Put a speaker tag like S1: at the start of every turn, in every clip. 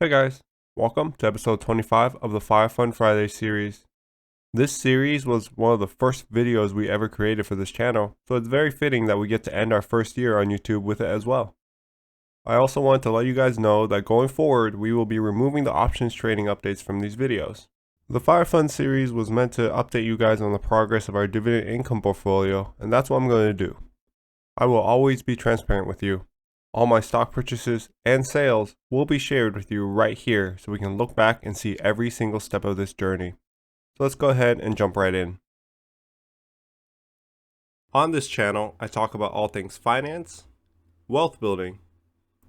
S1: Hey guys, welcome to episode 25 of the Fire Fun Friday series. This series was one of the first videos we ever created for this channel, so it's very fitting that we get to end our first year on YouTube with it as well. I also wanted to let you guys know that going forward, we will be removing the options trading updates from these videos. The Fire Fun series was meant to update you guys on the progress of our dividend income portfolio, and that's what I'm going to do. I will always be transparent with you. All my stock purchases and sales will be shared with you right here so we can look back and see every single step of this journey. So let's go ahead and jump right in. On this channel, I talk about all things finance, wealth building,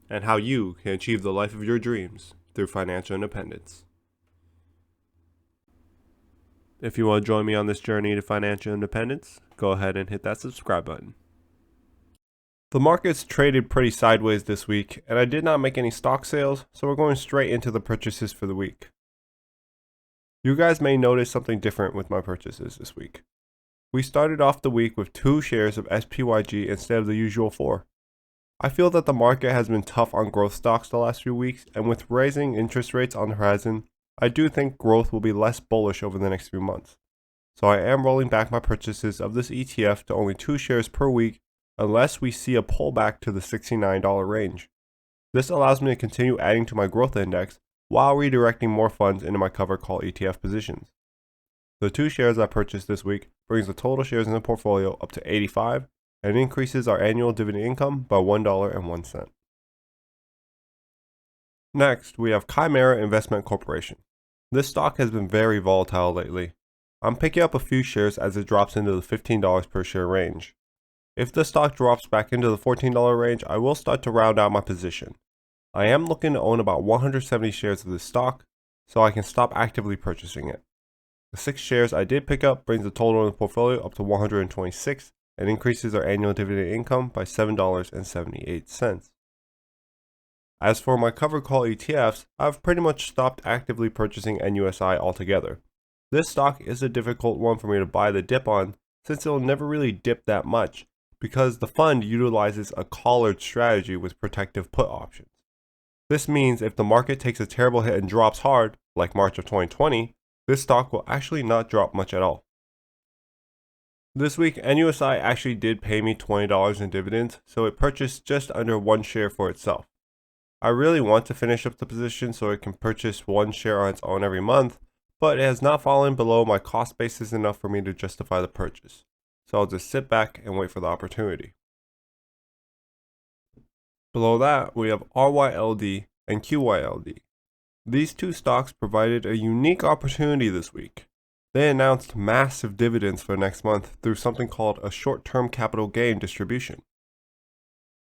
S1: and how you can achieve the life of your dreams through financial independence. If you want to join me on this journey to financial independence, go ahead and hit that subscribe button. The markets traded pretty sideways this week, and I did not make any stock sales, so we're going straight into the purchases for the week. You guys may notice something different with my purchases this week. We started off the week with 2 shares of SPYG instead of the usual 4. I feel that the market has been tough on growth stocks the last few weeks, and with rising interest rates on the horizon, I do think growth will be less bullish over the next few months. So I am rolling back my purchases of this ETF to only 2 shares per week unless we see a pullback to the $69 range. This allows me to continue adding to my growth index while redirecting more funds into my covered call ETF positions. The 2 shares I purchased this week brings the total shares in the portfolio up to 85 and increases our annual dividend income by $1.01. Next, we have Chimera Investment Corporation. This stock has been very volatile lately. I'm picking up a few shares as it drops into the $15 per share range. If the stock drops back into the $14 range, I will start to round out my position. I am looking to own about 170 shares of this stock, so I can stop actively purchasing it. The 6 shares I did pick up brings the total in the portfolio up to 126 and increases our annual dividend income by $7.78. As for my covered call ETFs, I've pretty much stopped actively purchasing NUSI altogether. This stock is a difficult one for me to buy the dip on since it will never really dip that much, because the fund utilizes a collared strategy with protective put options. This means if the market takes a terrible hit and drops hard, like March of 2020, this stock will actually not drop much at all. This week, NUSI actually did pay me $20 in dividends, so it purchased just under 1 share for itself. I really want to finish up the position so it can purchase 1 share on its own every month, but it has not fallen below my cost basis enough for me to justify the purchase. So I'll just sit back and wait for the opportunity. Below that, we have RYLD and QYLD. These 2 stocks provided a unique opportunity this week. They announced massive dividends for next month through something called a short-term capital gain distribution.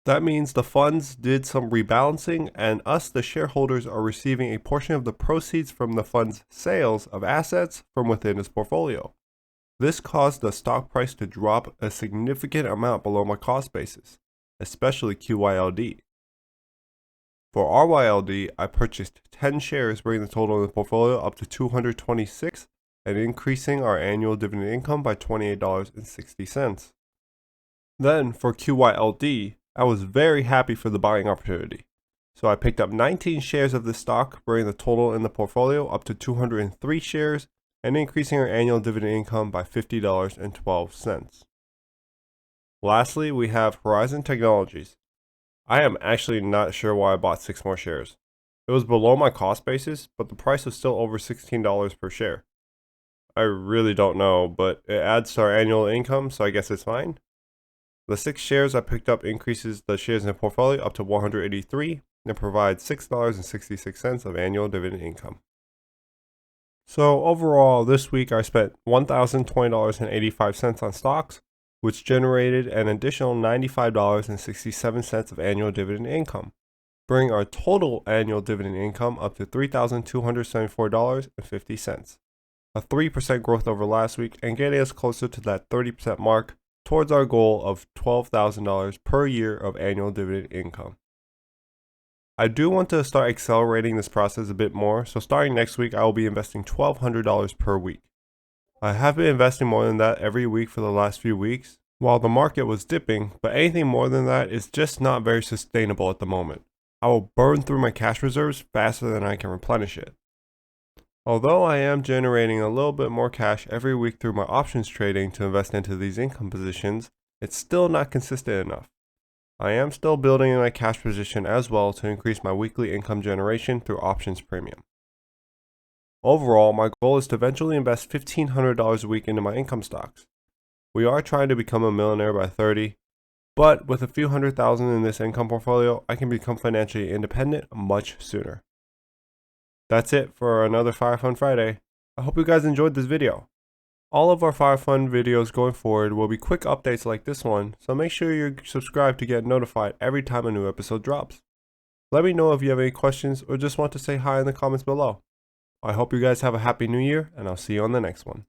S1: That means the funds did some rebalancing, and us, the shareholders, are receiving a portion of the proceeds from the fund's sales of assets from within its portfolio. This caused the stock price to drop a significant amount below my cost basis, especially QYLD. For RYLD, I purchased 10 shares, bringing the total in the portfolio up to 226 and increasing our annual dividend income by $28.60. Then for QYLD, I was very happy for the buying opportunity. So I picked up 19 shares of this stock, bringing the total in the portfolio up to 203 shares and increasing our annual dividend income by $50.12. Lastly, we have Horizon Technologies. I am actually not sure why I bought 6 more shares. It was below my cost basis, but the price was still over $16 per share. I really don't know, but it adds to our annual income, so I guess it's fine. The 6 shares I picked up increases the shares in the portfolio up to 183 and provides $6.66 of annual dividend income. So overall, this week I spent $1,020.85 on stocks, which generated an additional $95.67 of annual dividend income, bringing our total annual dividend income up to $3,274.50, a 3% growth over last week and getting us closer to that 30% mark towards our goal of $12,000 per year of annual dividend income. I do want to start accelerating this process a bit more, so starting next week I will be investing $1,200 per week. I have been investing more than that every week for the last few weeks, while the market was dipping, but anything more than that is just not very sustainable at the moment. I will burn through my cash reserves faster than I can replenish it. Although I am generating a little bit more cash every week through my options trading to invest into these income positions, it's still not consistent enough. I am still building my cash position as well to increase my weekly income generation through options premium. Overall, my goal is to eventually invest $1,500 a week into my income stocks. We are trying to become a millionaire by 30, but with a few $100,000 in this income portfolio, I can become financially independent much sooner. That's it for another Fire Fund Friday. I hope you guys enjoyed this video. All of our Fire Fund videos going forward will be quick updates like this one, so make sure you're subscribed to get notified every time a new episode drops. Let me know if you have any questions or just want to say hi in the comments below. I hope you guys have a happy new year, and I'll see you on the next one.